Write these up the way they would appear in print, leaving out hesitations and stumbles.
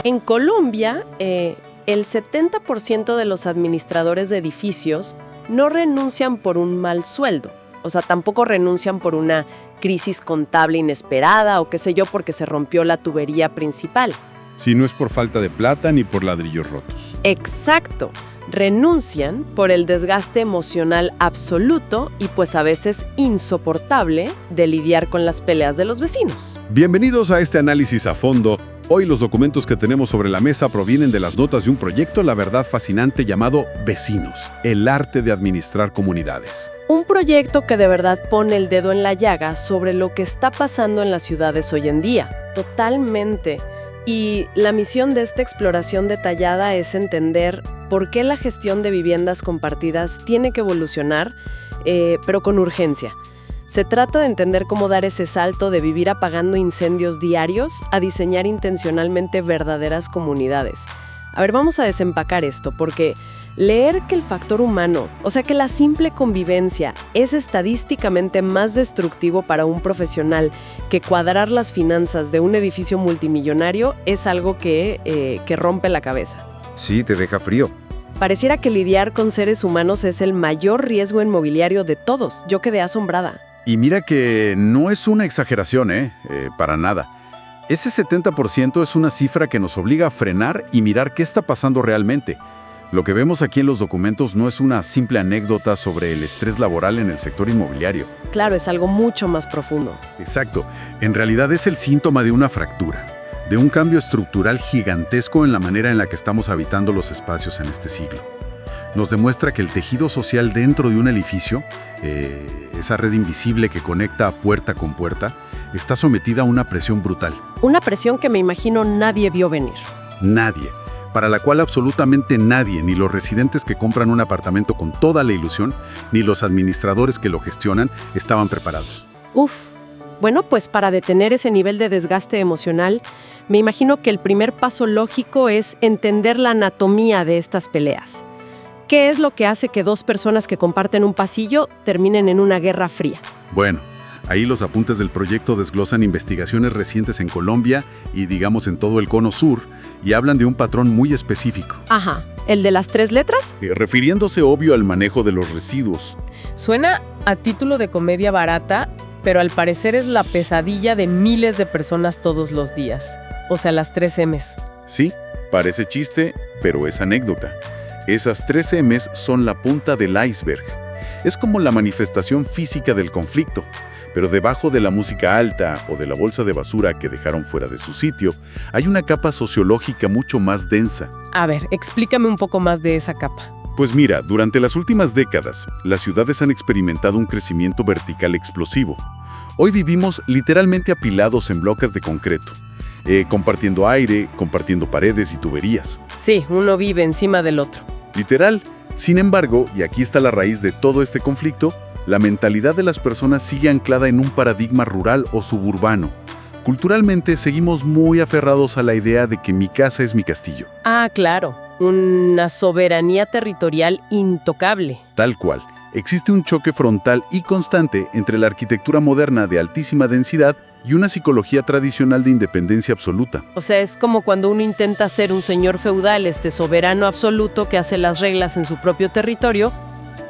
En Colombia, el 70% de los administradores de edificios no renuncian por un mal sueldo. O sea, tampoco renuncian por una crisis contable inesperada o qué sé yo, porque se rompió la tubería principal. Si no es por falta de plata ni por ladrillos rotos. Exacto. Renuncian por el desgaste emocional absoluto y pues a veces insoportable de lidiar con las peleas de los vecinos. Bienvenidos a este análisis a fondo. Hoy los documentos que tenemos sobre la mesa provienen de las notas de un proyecto, la verdad fascinante, llamado Vecinos, el arte de administrar comunidades. Un proyecto que de verdad pone el dedo en la llaga sobre lo que está pasando en las ciudades hoy en día. Totalmente. Y la misión de esta exploración detallada es entender por qué la gestión de viviendas compartidas tiene que evolucionar, pero con urgencia. Se trata de entender cómo dar ese salto de vivir apagando incendios diarios a diseñar intencionalmente verdaderas comunidades. A ver, vamos a desempacar esto, porque leer que el factor humano, o sea que la simple convivencia, es estadísticamente más destructivo para un profesional que cuadrar las finanzas de un edificio multimillonario es algo que rompe la cabeza. Sí, te deja frío. Pareciera que lidiar con seres humanos es el mayor riesgo inmobiliario de todos. Yo quedé asombrada. Y mira que no es una exageración, para nada. Ese 70% es una cifra que nos obliga a frenar y mirar qué está pasando realmente. Lo que vemos aquí en los documentos no es una simple anécdota sobre el estrés laboral en el sector inmobiliario. Claro, es algo mucho más profundo. Exacto. En realidad es el síntoma de una fractura, de un cambio estructural gigantesco en la manera en la que estamos habitando los espacios en este siglo. Nos demuestra que el tejido social dentro de un edificio, esa red invisible que conecta puerta con puerta, está sometida a una presión brutal. Una presión que me imagino nadie vio venir. Nadie. Para la cual absolutamente nadie, ni los residentes que compran un apartamento con toda la ilusión, ni los administradores que lo gestionan, estaban preparados. Uf. Bueno, pues para detener ese nivel de desgaste emocional, me imagino que el primer paso lógico es entender la anatomía de estas peleas. ¿Qué es lo que hace que dos personas que comparten un pasillo terminen en una guerra fría? Bueno, ahí los apuntes del proyecto desglosan investigaciones recientes en Colombia y digamos en todo el cono sur, y hablan de un patrón muy específico. Ajá, ¿el de las 3 letras? Refiriéndose obvio al manejo de los residuos. Suena a título de comedia barata, pero al parecer es la pesadilla de miles de personas todos los días. O sea, las 3 M's. Sí, parece chiste, pero es anécdota. Esas 3 M's son la punta del iceberg. Es como la manifestación física del conflicto, pero debajo de la música alta o de la bolsa de basura que dejaron fuera de su sitio, hay una capa sociológica mucho más densa. A ver, explícame un poco más de esa capa. Pues mira, durante las últimas décadas, las ciudades han experimentado un crecimiento vertical explosivo. Hoy vivimos literalmente apilados en bloques de concreto, compartiendo aire, compartiendo paredes y tuberías. Sí, uno vive encima del otro. Literal. Sin embargo, y aquí está la raíz de todo este conflicto, la mentalidad de las personas sigue anclada en un paradigma rural o suburbano. Culturalmente seguimos muy aferrados a la idea de que mi casa es mi castillo. Ah, claro, una soberanía territorial intocable. Tal cual. Existe un choque frontal y constante entre la arquitectura moderna de altísima densidad y una psicología tradicional de independencia absoluta. O sea, es como cuando uno intenta ser un señor feudal, soberano absoluto que hace las reglas en su propio territorio,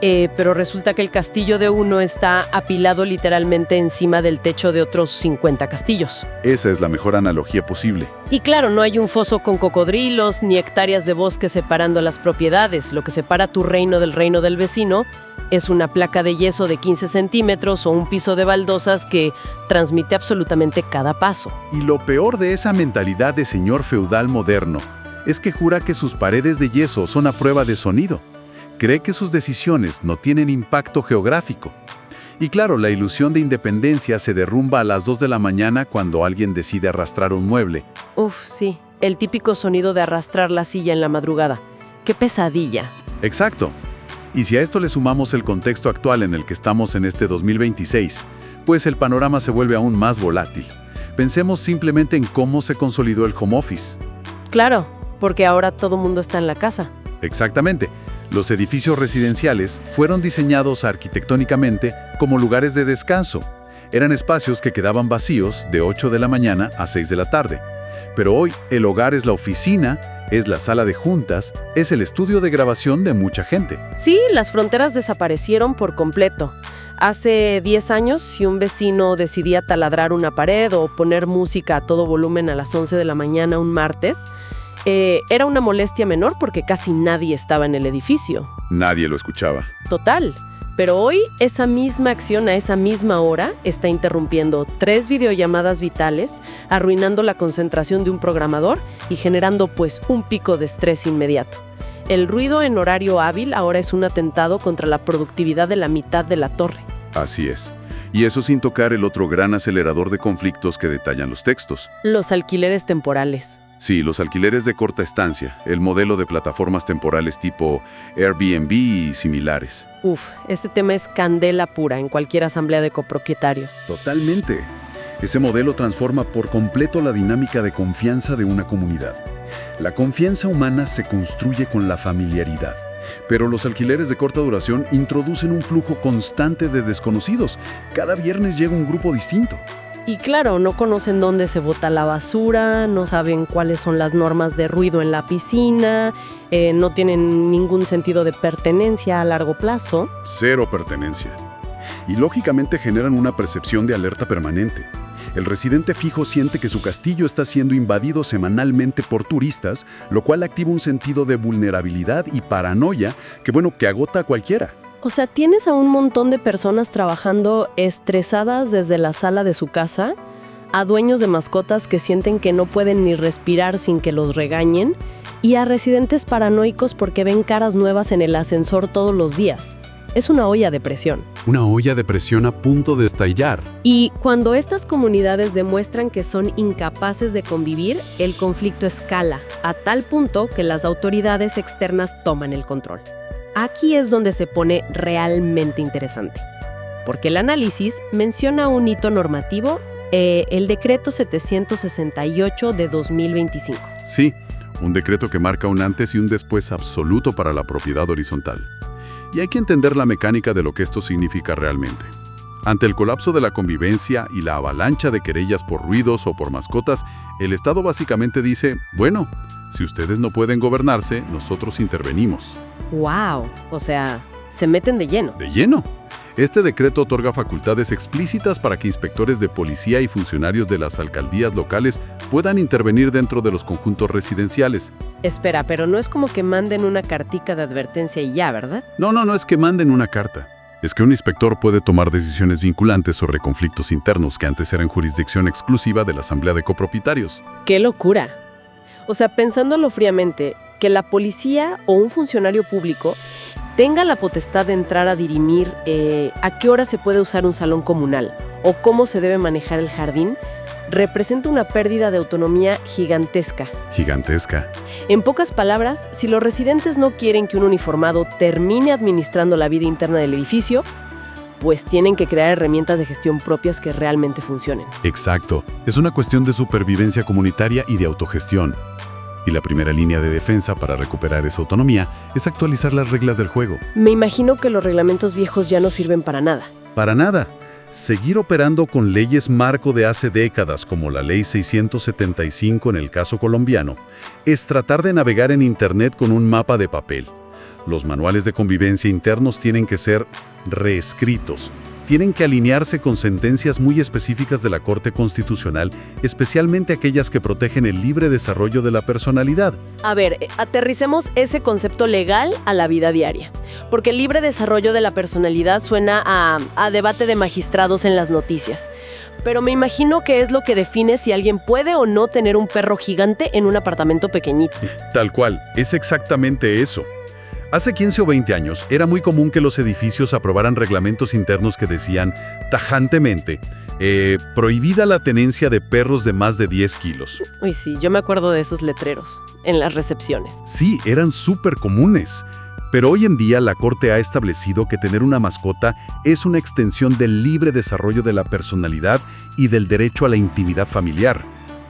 pero resulta que el castillo de uno está apilado literalmente encima del techo de otros 50 castillos. Esa es la mejor analogía posible. Y claro, no hay un foso con cocodrilos ni hectáreas de bosque separando las propiedades. Lo que separa tu reino del vecino es una placa de yeso de 15 centímetros o un piso de baldosas que transmite absolutamente cada paso. Y lo peor de esa mentalidad de señor feudal moderno es que jura que sus paredes de yeso son a prueba de sonido. Cree que sus decisiones no tienen impacto geográfico. Y claro, la ilusión de independencia se derrumba a las 2 de la mañana cuando alguien decide arrastrar un mueble. Uf, sí, el típico sonido de arrastrar la silla en la madrugada. ¡Qué pesadilla! Exacto. Y si a esto le sumamos el contexto actual en el que estamos en este 2026, pues el panorama se vuelve aún más volátil. Pensemos simplemente en cómo se consolidó el home office. Claro, porque ahora todo mundo está en la casa. Exactamente. Los edificios residenciales fueron diseñados arquitectónicamente como lugares de descanso. Eran espacios que quedaban vacíos de 8 de la mañana a 6 de la tarde. Pero hoy el hogar es la oficina, es la sala de juntas, es el estudio de grabación de mucha gente. Sí, las fronteras desaparecieron por completo. Hace 10 años, si un vecino decidía taladrar una pared o poner música a todo volumen a las 11 de la mañana un martes, era una molestia menor porque casi nadie estaba en el edificio. Nadie lo escuchaba. Total. Pero hoy, esa misma acción a esa misma hora está interrumpiendo 3 videollamadas vitales, arruinando la concentración de un programador y generando pues un pico de estrés inmediato. El ruido en horario hábil ahora es un atentado contra la productividad de la mitad de la torre. Así es. Y eso sin tocar el otro gran acelerador de conflictos que detallan los textos. Los alquileres temporales. Sí, los alquileres de corta estancia, el modelo de plataformas temporales tipo Airbnb y similares. Este tema es candela pura en cualquier asamblea de copropietarios. Totalmente. Ese modelo transforma por completo la dinámica de confianza de una comunidad. La confianza humana se construye con la familiaridad. Pero los alquileres de corta duración introducen un flujo constante de desconocidos. Cada viernes llega un grupo distinto. Y claro, no conocen dónde se bota la basura, no saben cuáles son las normas de ruido en la piscina, no tienen ningún sentido de pertenencia a largo plazo. Cero pertenencia. Y lógicamente generan una percepción de alerta permanente. El residente fijo siente que su castillo está siendo invadido semanalmente por turistas, lo cual activa un sentido de vulnerabilidad y paranoia que agota a cualquiera. O sea, tienes a un montón de personas trabajando estresadas desde la sala de su casa, a dueños de mascotas que sienten que no pueden ni respirar sin que los regañen, y a residentes paranoicos porque ven caras nuevas en el ascensor todos los días. Es una olla de presión. Una olla de presión a punto de estallar. Y cuando estas comunidades demuestran que son incapaces de convivir, el conflicto escala, a tal punto que las autoridades externas toman el control. Aquí es donde se pone realmente interesante, porque el análisis menciona un hito normativo, el Decreto 768 de 2025. Sí, un decreto que marca un antes y un después absoluto para la propiedad horizontal. Y hay que entender la mecánica de lo que esto significa realmente. Ante el colapso de la convivencia y la avalancha de querellas por ruidos o por mascotas, el Estado básicamente dice, bueno, si ustedes no pueden gobernarse, nosotros intervenimos. ¡Wow! O sea, se meten de lleno. ¡De lleno! Este decreto otorga facultades explícitas para que inspectores de policía y funcionarios de las alcaldías locales puedan intervenir dentro de los conjuntos residenciales. Espera, pero no es como que manden una cartica de advertencia y ya, ¿verdad? No es que manden una carta. Es que un inspector puede tomar decisiones vinculantes sobre conflictos internos que antes eran jurisdicción exclusiva de la Asamblea de Copropietarios. ¡Qué locura! O sea, pensándolo fríamente, que la policía o un funcionario público tenga la potestad de entrar a dirimir a qué hora se puede usar un salón comunal o cómo se debe manejar el jardín, representa una pérdida de autonomía gigantesca. Gigantesca. En pocas palabras, si los residentes no quieren que un uniformado termine administrando la vida interna del edificio, pues tienen que crear herramientas de gestión propias que realmente funcionen. Exacto. Es una cuestión de supervivencia comunitaria y de autogestión. Y la primera línea de defensa para recuperar esa autonomía es actualizar las reglas del juego. Me imagino que los reglamentos viejos ya no sirven para nada. Para nada. Seguir operando con leyes marco de hace décadas, como la Ley 675 en el caso colombiano, es tratar de navegar en Internet con un mapa de papel. Los manuales de convivencia internos tienen que ser reescritos. Tienen que alinearse con sentencias muy específicas de la Corte Constitucional, especialmente aquellas que protegen el libre desarrollo de la personalidad. A ver, aterricemos ese concepto legal a la vida diaria. Porque el libre desarrollo de la personalidad suena a debate de magistrados en las noticias. Pero me imagino que es lo que define si alguien puede o no tener un perro gigante en un apartamento pequeñito. Tal cual, es exactamente eso. Hace 15 o 20 años era muy común que los edificios aprobaran reglamentos internos que decían tajantemente prohibida la tenencia de perros de más de 10 kilos. Uy, sí, yo me acuerdo de esos letreros en las recepciones. Sí, eran súper comunes. Pero hoy en día la Corte ha establecido que tener una mascota es una extensión del libre desarrollo de la personalidad y del derecho a la intimidad familiar.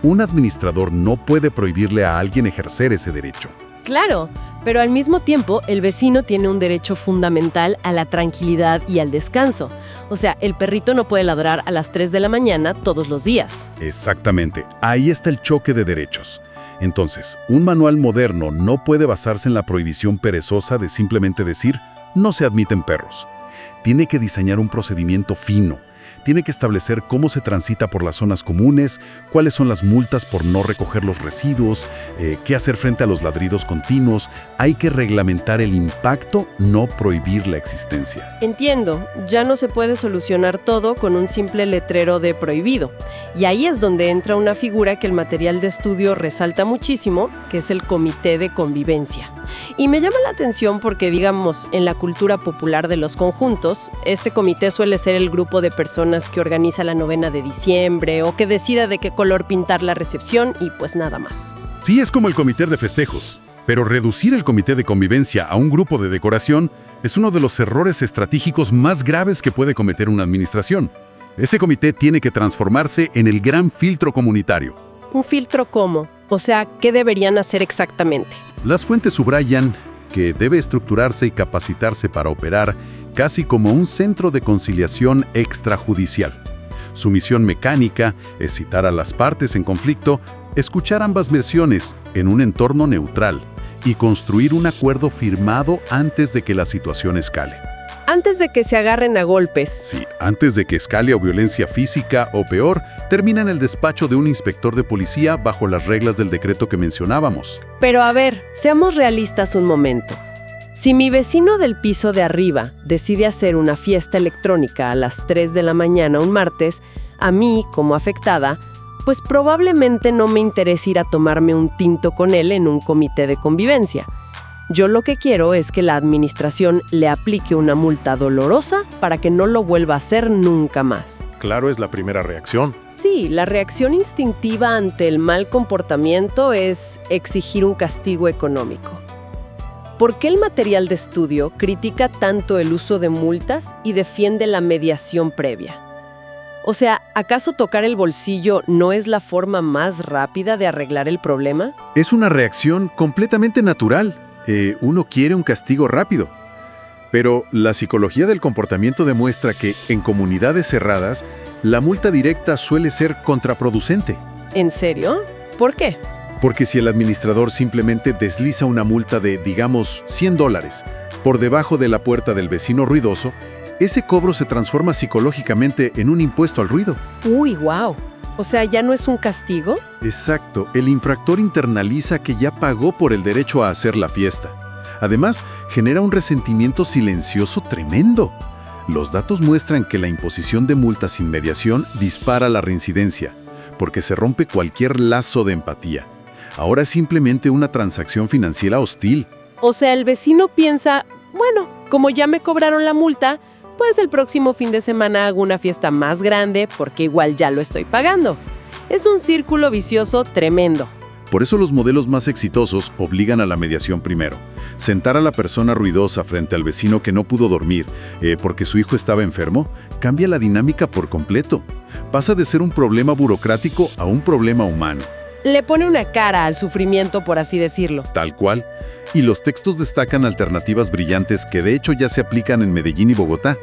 Un administrador no puede prohibirle a alguien ejercer ese derecho. Claro, Pero al mismo tiempo, el vecino tiene un derecho fundamental a la tranquilidad y al descanso. O sea, el perrito no puede ladrar a las 3 de la mañana todos los días. Exactamente, ahí está el choque de derechos. Entonces, un manual moderno no puede basarse en la prohibición perezosa de simplemente decir «no se admiten perros». Tiene que diseñar un procedimiento fino. Tiene que establecer cómo se transita por las zonas comunes, cuáles son las multas por no recoger los residuos, qué hacer frente a los ladridos continuos. Hay que reglamentar el impacto, no prohibir la existencia. Entiendo, ya no se puede solucionar todo con un simple letrero de prohibido. Y ahí es donde entra una figura que el material de estudio resalta muchísimo, que es el comité de convivencia. Y me llama la atención porque, digamos, en la cultura popular de los conjuntos, este comité suele ser el grupo de personas que organiza la novena de diciembre o que decida de qué color pintar la recepción y pues nada más. Sí, es como el comité de festejos. Pero reducir el comité de convivencia a un grupo de decoración es uno de los errores estratégicos más graves que puede cometer una administración. Ese comité tiene que transformarse en el gran filtro comunitario. ¿Un filtro cómo? O sea, ¿qué deberían hacer exactamente? Las fuentes subrayan que debe estructurarse y capacitarse para operar casi como un centro de conciliación extrajudicial. Su misión mecánica es citar a las partes en conflicto, escuchar ambas versiones en un entorno neutral y construir un acuerdo firmado antes de que la situación escale. Antes de que se agarren a golpes. Sí, antes de que escale a violencia física o peor, termina en el despacho de un inspector de policía bajo las reglas del decreto que mencionábamos. Pero a ver, seamos realistas un momento. Si mi vecino del piso de arriba decide hacer una fiesta electrónica a las 3 de la mañana un martes, a mí, como afectada, pues probablemente no me interese ir a tomarme un tinto con él en un comité de convivencia. Yo lo que quiero es que la administración le aplique una multa dolorosa para que no lo vuelva a hacer nunca más. Claro, es la primera reacción. Sí, la reacción instintiva ante el mal comportamiento es exigir un castigo económico. ¿Por qué el material de estudio critica tanto el uso de multas y defiende la mediación previa? O sea, ¿acaso tocar el bolsillo no es la forma más rápida de arreglar el problema? Es una reacción completamente natural. Uno quiere un castigo rápido. Pero la psicología del comportamiento demuestra que en comunidades cerradas, la multa directa suele ser contraproducente. ¿En serio? ¿Por qué? Porque si el administrador simplemente desliza una multa de, digamos, $100 por debajo de la puerta del vecino ruidoso, ese cobro se transforma psicológicamente en un impuesto al ruido. ¡Uy, wow! O sea, ¿ya no es un castigo? Exacto, el infractor internaliza que ya pagó por el derecho a hacer la fiesta. Además, genera un resentimiento silencioso tremendo. Los datos muestran que la imposición de multas sin mediación dispara la reincidencia, porque se rompe cualquier lazo de empatía. Ahora es simplemente una transacción financiera hostil. O sea, el vecino piensa, bueno, como ya me cobraron la multa, pues el próximo fin de semana hago una fiesta más grande porque igual ya lo estoy pagando. Es un círculo vicioso tremendo. Por eso los modelos más exitosos obligan a la mediación primero. Sentar a la persona ruidosa frente al vecino que no pudo dormir porque su hijo estaba enfermo cambia la dinámica por completo. Pasa de ser un problema burocrático a un problema humano. Le pone una cara al sufrimiento, por así decirlo. Tal cual. Y los textos destacan alternativas brillantes que de hecho ya se aplican en Medellín y Bogotá.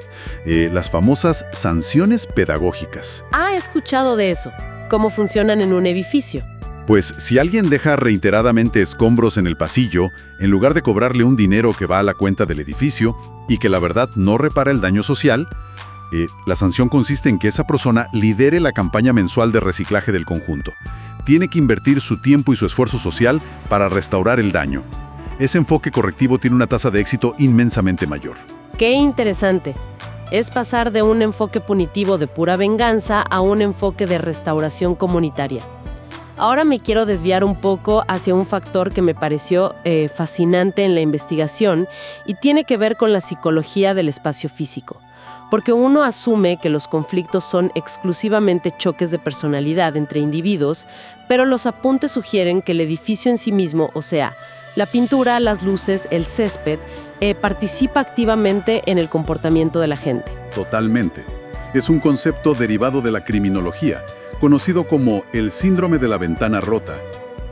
Las famosas sanciones pedagógicas. He escuchado de eso. ¿Cómo funcionan en un edificio? Pues si alguien deja reiteradamente escombros en el pasillo, en lugar de cobrarle un dinero que va a la cuenta del edificio y que la verdad no repara el daño social, la sanción consiste en que esa persona lidere la campaña mensual de reciclaje del conjunto. Tiene que invertir su tiempo y su esfuerzo social para restaurar el daño. Ese enfoque correctivo tiene una tasa de éxito inmensamente mayor. ¡Qué interesante! Es pasar de un enfoque punitivo de pura venganza a un enfoque de restauración comunitaria. Ahora me quiero desviar un poco hacia un factor que me pareció fascinante en la investigación y tiene que ver con la psicología del espacio físico. Porque uno asume que los conflictos son exclusivamente choques de personalidad entre individuos, pero los apuntes sugieren que el edificio en sí mismo, o sea, la pintura, las luces, el césped, participa activamente en el comportamiento de la gente. Totalmente. Es un concepto derivado de la criminología, conocido como el síndrome de la ventana rota,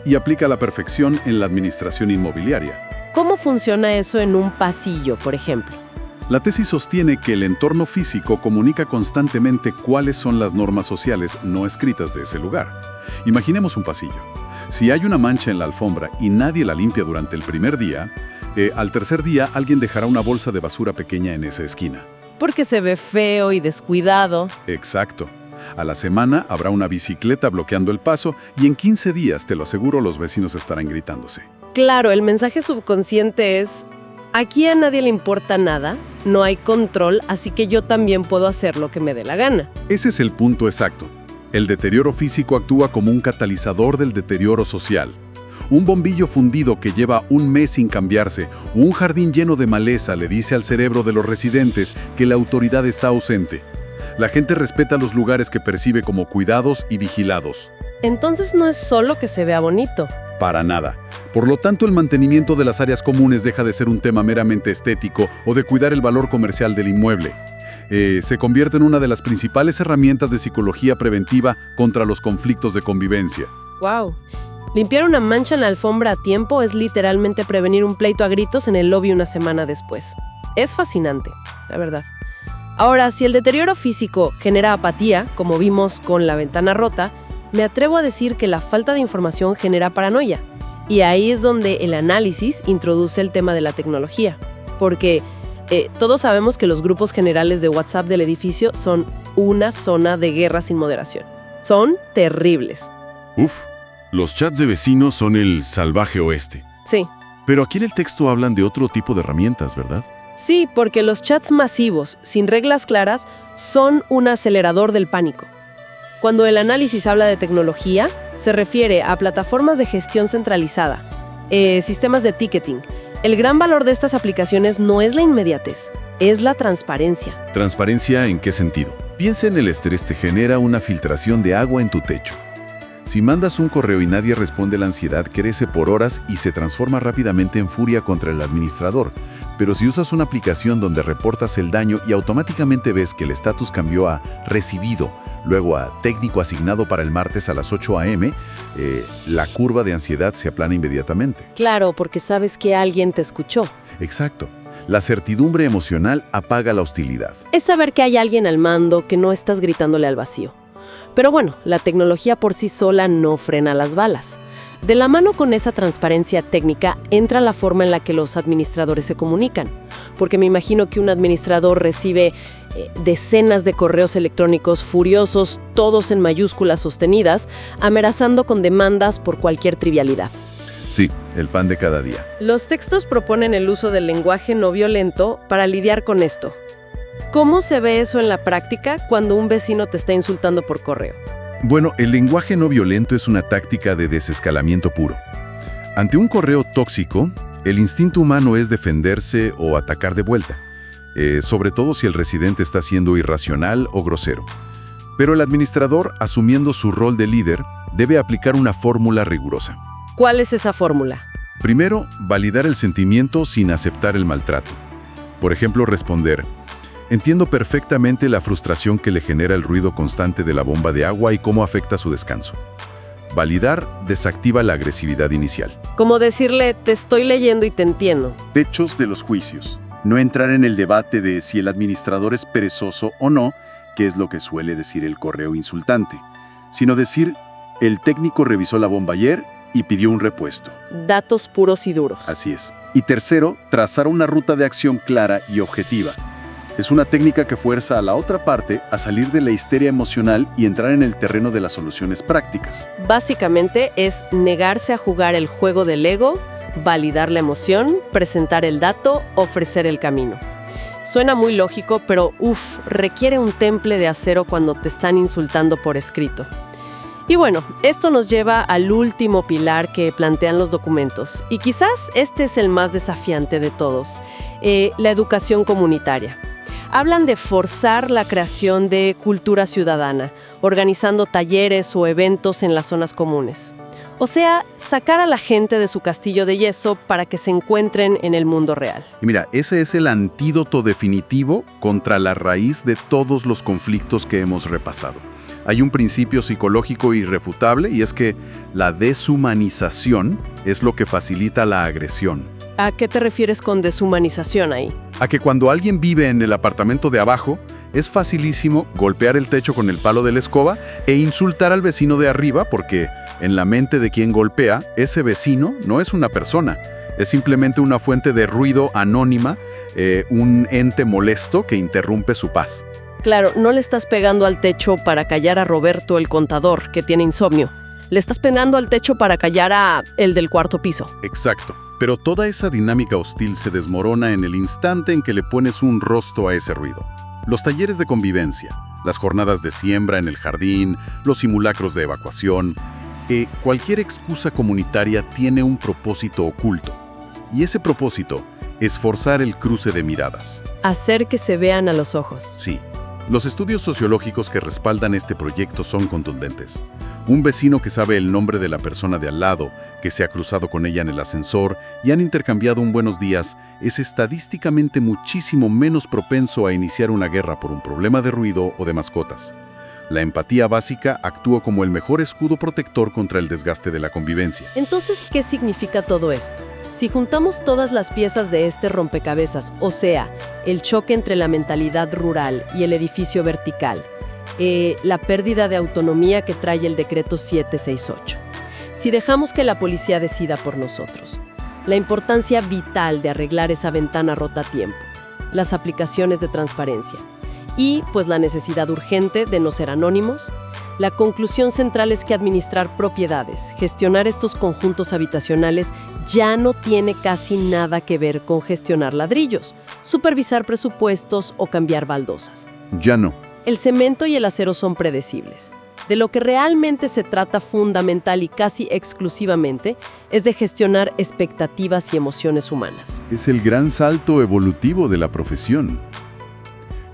y aplica a la perfección en la administración inmobiliaria. ¿cómo funciona eso en un pasillo, por ejemplo? La tesis sostiene que el entorno físico comunica constantemente cuáles son las normas sociales no escritas de ese lugar. Imaginemos un pasillo. Si hay una mancha en la alfombra y nadie la limpia durante el primer día, al tercer día alguien dejará una bolsa de basura pequeña en esa esquina. Porque se ve feo y descuidado. Exacto. A la semana habrá una bicicleta bloqueando el paso y en 15 días, te lo aseguro, los vecinos estarán gritándose. Claro, el mensaje subconsciente es: aquí a nadie le importa nada, no hay control, así que yo también puedo hacer lo que me dé la gana. Ese es el punto exacto. El deterioro físico actúa como un catalizador del deterioro social. Un bombillo fundido que lleva un mes sin cambiarse o un jardín lleno de maleza le dice al cerebro de los residentes que la autoridad está ausente. La gente respeta los lugares que percibe como cuidados y vigilados. Entonces no es solo que se vea bonito. Para nada. Por lo tanto, el mantenimiento de las áreas comunes deja de ser un tema meramente estético o de cuidar el valor comercial del inmueble. Se convierte en una de las principales herramientas de psicología preventiva contra los conflictos de convivencia. ¡Wow! Limpiar una mancha en la alfombra a tiempo es literalmente prevenir un pleito a gritos en el lobby una semana después. Es fascinante, la verdad. Ahora, si el deterioro físico genera apatía, como vimos con la ventana rota, me atrevo a decir que la falta de información genera paranoia. Y ahí es donde el análisis introduce el tema de la tecnología. Porque todos sabemos que los grupos generales de WhatsApp del edificio son una zona de guerra sin moderación. Son terribles. Uf, los chats de vecinos son el salvaje oeste. Sí. Pero aquí en el texto hablan de otro tipo de herramientas, ¿verdad? Sí, porque los chats masivos, sin reglas claras, son un acelerador del pánico. Cuando el análisis habla de tecnología, se refiere a plataformas de gestión centralizada, sistemas de ticketing. El gran valor de estas aplicaciones no es la inmediatez, es la transparencia. ¿Transparencia en qué sentido? Piensa en el estrés que genera una filtración de agua en tu techo. Si mandas un correo y nadie responde, la ansiedad crece por horas y se transforma rápidamente en furia contra el administrador. Pero si usas una aplicación donde reportas el daño y automáticamente ves que el estatus cambió a recibido, luego a técnico asignado para el martes a las 8 a.m., la curva de ansiedad se aplana inmediatamente. Claro, porque sabes que alguien te escuchó. Exacto. La certidumbre emocional apaga la hostilidad. Es saber que hay alguien al mando, que no estás gritándole al vacío. Pero bueno, la tecnología por sí sola no frena las balas. De la mano con esa transparencia técnica entra la forma en la que los administradores se comunican. Porque me imagino que un administrador recibe decenas de correos electrónicos furiosos, todos en mayúsculas sostenidas, amenazando con demandas por cualquier trivialidad. Sí, el pan de cada día. Los textos proponen el uso del lenguaje no violento para lidiar con esto. ¿Cómo se ve eso en la práctica cuando un vecino te está insultando por correo? Bueno, el lenguaje no violento es una táctica de desescalamiento puro. Ante un correo tóxico, el instinto humano es defenderse o atacar de vuelta, sobre todo si el residente está siendo irracional o grosero. Pero el administrador, asumiendo su rol de líder, debe aplicar una fórmula rigurosa. ¿Cuál es esa fórmula? Primero, validar el sentimiento sin aceptar el maltrato. Por ejemplo, responder: entiendo perfectamente la frustración que le genera el ruido constante de la bomba de agua y cómo afecta su descanso. Validar desactiva la agresividad inicial. Como decirle, te estoy leyendo y te entiendo. Techos de los juicios. No entrar en el debate de si el administrador es perezoso o no, que es lo que suele decir el correo insultante, sino decir: el técnico revisó la bomba ayer y pidió un repuesto. Datos puros y duros. Así es. Y tercero, trazar una ruta de acción clara y objetiva. Es una técnica que fuerza a la otra parte a salir de la histeria emocional y entrar en el terreno de las soluciones prácticas. Básicamente es negarse a jugar el juego del ego, validar la emoción, presentar el dato, ofrecer el camino. Suena muy lógico, pero requiere un temple de acero cuando te están insultando por escrito. Y bueno, esto nos lleva al último pilar que plantean los documentos, y quizás este es el más desafiante de todos, la educación comunitaria. Hablan de forzar la creación de cultura ciudadana, organizando talleres o eventos en las zonas comunes. O sea, sacar a la gente de su castillo de yeso para que se encuentren en el mundo real. Y mira, ese es el antídoto definitivo contra la raíz de todos los conflictos que hemos repasado. Hay un principio psicológico irrefutable y es que la deshumanización es lo que facilita la agresión. ¿A qué te refieres con deshumanización ahí? A que cuando alguien vive en el apartamento de abajo, es facilísimo golpear el techo con el palo de la escoba e insultar al vecino de arriba porque en la mente de quien golpea, ese vecino no es una persona, es simplemente una fuente de ruido anónima, un ente molesto que interrumpe su paz. Claro, no le estás pegando al techo para callar a Roberto el contador, que tiene insomnio. Le estás pegando al techo para callar a el del cuarto piso. Exacto. Pero toda esa dinámica hostil se desmorona en el instante en que le pones un rostro a ese ruido. Los talleres de convivencia, las jornadas de siembra en el jardín, los simulacros de evacuación, cualquier excusa comunitaria tiene un propósito oculto. Y ese propósito es forzar el cruce de miradas. Hacer que se vean a los ojos. Sí. Los estudios sociológicos que respaldan este proyecto son contundentes. Un vecino que sabe el nombre de la persona de al lado, que se ha cruzado con ella en el ascensor y han intercambiado un buenos días, es estadísticamente muchísimo menos propenso a iniciar una guerra por un problema de ruido o de mascotas. La empatía básica actúa como el mejor escudo protector contra el desgaste de la convivencia. Entonces, ¿qué significa todo esto? Si juntamos todas las piezas de este rompecabezas, o sea, el choque entre la mentalidad rural y el edificio vertical, la pérdida de autonomía que trae el decreto 768. Si dejamos que la policía decida por nosotros, la importancia vital de arreglar esa ventana rota a tiempo, las aplicaciones de transparencia y, pues, la necesidad urgente de no ser anónimos, la conclusión central es que administrar propiedades, gestionar estos conjuntos habitacionales, ya no tiene casi nada que ver con gestionar ladrillos, supervisar presupuestos o cambiar baldosas. Ya no. El cemento y el acero son predecibles. De lo que realmente se trata fundamental y casi exclusivamente es de gestionar expectativas y emociones humanas. Es el gran salto evolutivo de la profesión.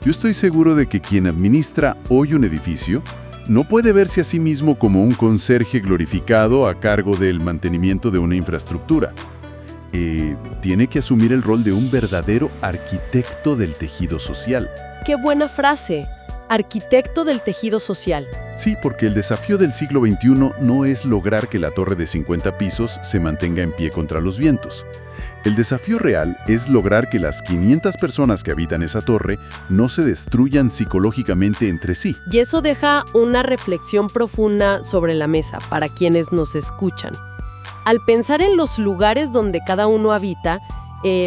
Yo estoy seguro de que quien administra hoy un edificio no puede verse a sí mismo como un conserje glorificado a cargo del mantenimiento de una infraestructura. Tiene que asumir el rol de un verdadero arquitecto del tejido social. ¡Qué buena frase! Arquitecto del tejido social. Sí, porque el desafío del siglo XXI no es lograr que la torre de 50 pisos se mantenga en pie contra los vientos. El desafío real es lograr que las 500 personas que habitan esa torre no se destruyan psicológicamente entre sí. Y eso deja una reflexión profunda sobre la mesa para quienes nos escuchan. Al pensar en los lugares donde cada uno habita,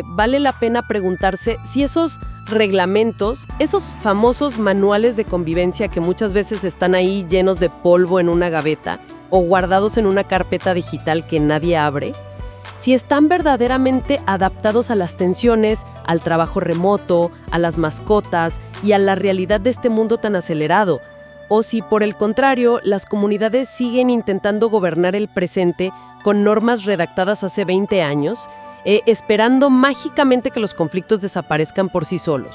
vale la pena preguntarse si esos reglamentos, esos famosos manuales de convivencia que muchas veces están ahí llenos de polvo en una gaveta o guardados en una carpeta digital que nadie abre, si están verdaderamente adaptados a las tensiones, al trabajo remoto, a las mascotas y a la realidad de este mundo tan acelerado, o si, por el contrario, las comunidades siguen intentando gobernar el presente con normas redactadas hace 20 años, esperando mágicamente que los conflictos desaparezcan por sí solos.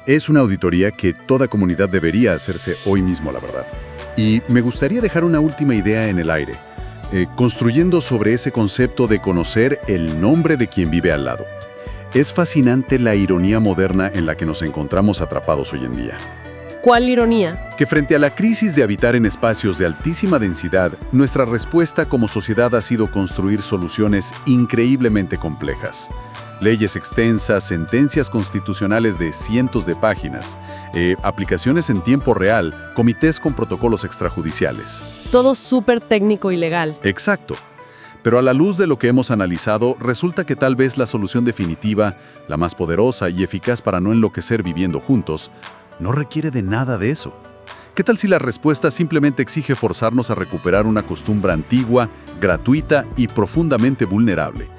Es una auditoría que toda comunidad debería hacerse hoy mismo, la verdad. Y me gustaría dejar una última idea en el aire, construyendo sobre ese concepto de conocer el nombre de quien vive al lado. Es fascinante la ironía moderna en la que nos encontramos atrapados hoy en día. ¿Cuál ironía? Que frente a la crisis de habitar en espacios de altísima densidad, nuestra respuesta como sociedad ha sido construir soluciones increíblemente complejas. Leyes extensas, sentencias constitucionales de cientos de páginas, aplicaciones en tiempo real, comités con protocolos extrajudiciales. Todo súper técnico y legal. Exacto. Pero a la luz de lo que hemos analizado, resulta que tal vez la solución definitiva, la más poderosa y eficaz para no enloquecer viviendo juntos, no requiere de nada de eso. ¿Qué tal si la respuesta simplemente exige forzarnos a recuperar una costumbre antigua, gratuita y profundamente vulnerable?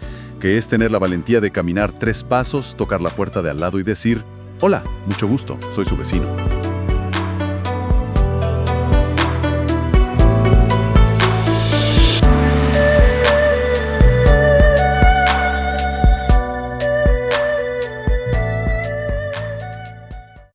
Que es tener la valentía de caminar 3 pasos, tocar la puerta de al lado y decir: «Hola, mucho gusto, soy su vecino».